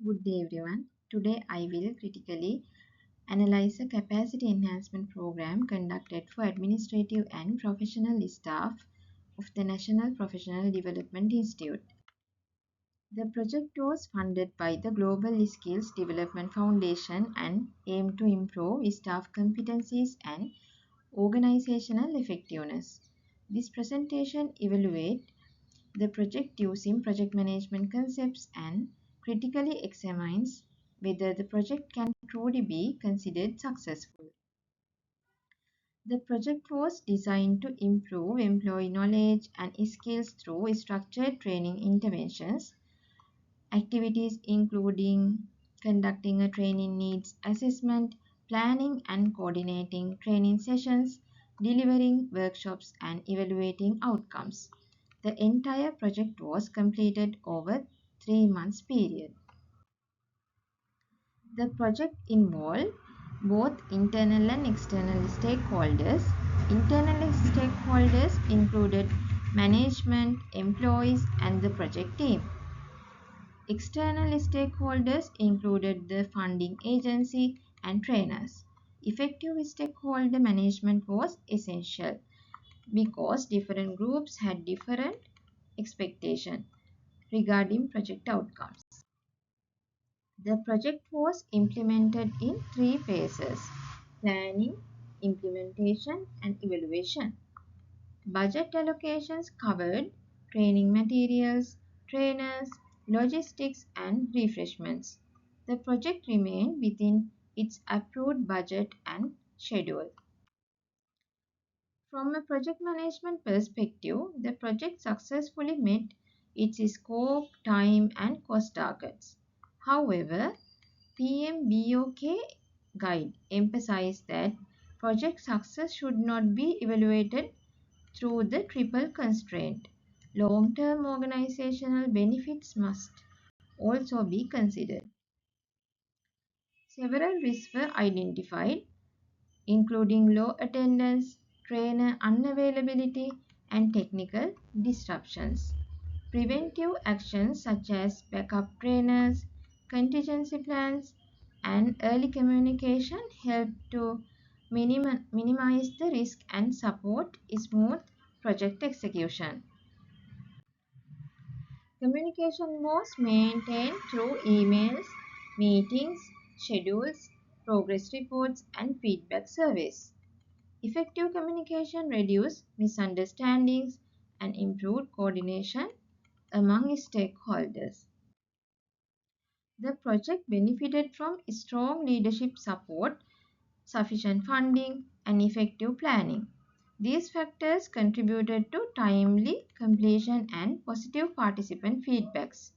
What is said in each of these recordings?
Good day everyone. Today I will critically analyze a capacity enhancement program conducted for administrative and professional staff of the National Professional Development Institute. The project was funded by the Global Skills Development Foundation and aimed to improve staff competencies and organizational effectiveness. This presentation evaluates the project using project management concepts and critically examines whether the project can truly be considered successful. The project was designed to improve employee knowledge and skills through structured training interventions, activities including conducting a training needs assessment, planning and coordinating training sessions, delivering workshops, and evaluating outcomes. The entire project was completed over 3 months period. The project involved both internal and external stakeholders. Internal stakeholders included management, employees, and the project team. External stakeholders included the funding agency and trainers. Effective stakeholder management was essential because different groups had different expectations regarding project outcomes. The project was implemented in 3 phases: planning, implementation, and evaluation. Budget allocations covered training materials, trainers, logistics, and refreshments. The project remained within its approved budget and schedule. From a project management perspective, the project successfully met its scope, time, and cost targets. However, PMBOK guide emphasized that project success should not be evaluated through the triple constraint. Long-term organizational benefits must also be considered. Several risks were identified, including low attendance, trainer unavailability, and technical disruptions. Preventive actions such as backup trainers, contingency plans, and early communication help to minimize the risk and support smooth project execution. Communication was maintained through emails, meetings, schedules, progress reports, and feedback surveys. Effective communication reduced misunderstandings and improved coordination among stakeholders. The project benefited from strong leadership support, sufficient funding, and effective planning. These factors contributed to timely completion and positive participant feedbacks.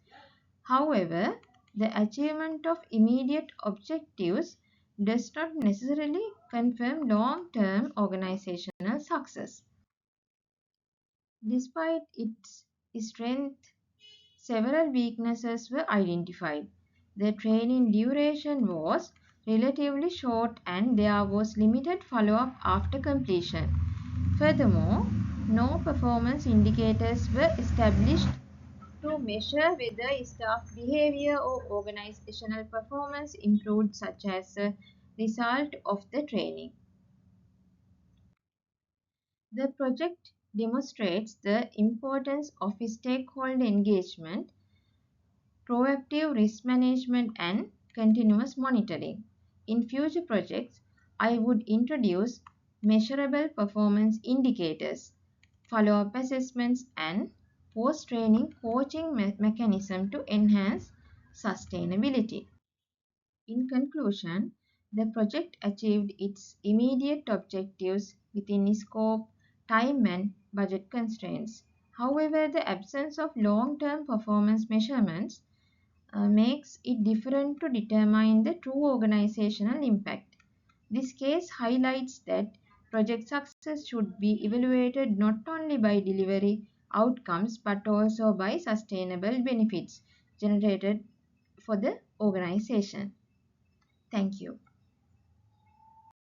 However, the achievement of immediate objectives does not necessarily confirm long-term organizational success. Despite its strength, several weaknesses were identified. The training duration was relatively short and there was limited follow-up after completion. Furthermore, no performance indicators were established to measure whether staff behavior or organizational performance improved, such as a result of the training. The project demonstrates the importance of stakeholder engagement, proactive risk management, and continuous monitoring. In future projects, I would introduce measurable performance indicators, follow-up assessments, and post-training coaching mechanism to enhance sustainability. In conclusion, the project achieved its immediate objectives within scope, time, and budget constraints. However, the absence of long-term performance measurements makes it different to determine the true organizational impact. This case highlights that project success should be evaluated not only by delivery outcomes but also by sustainable benefits generated for the organization. Thank you.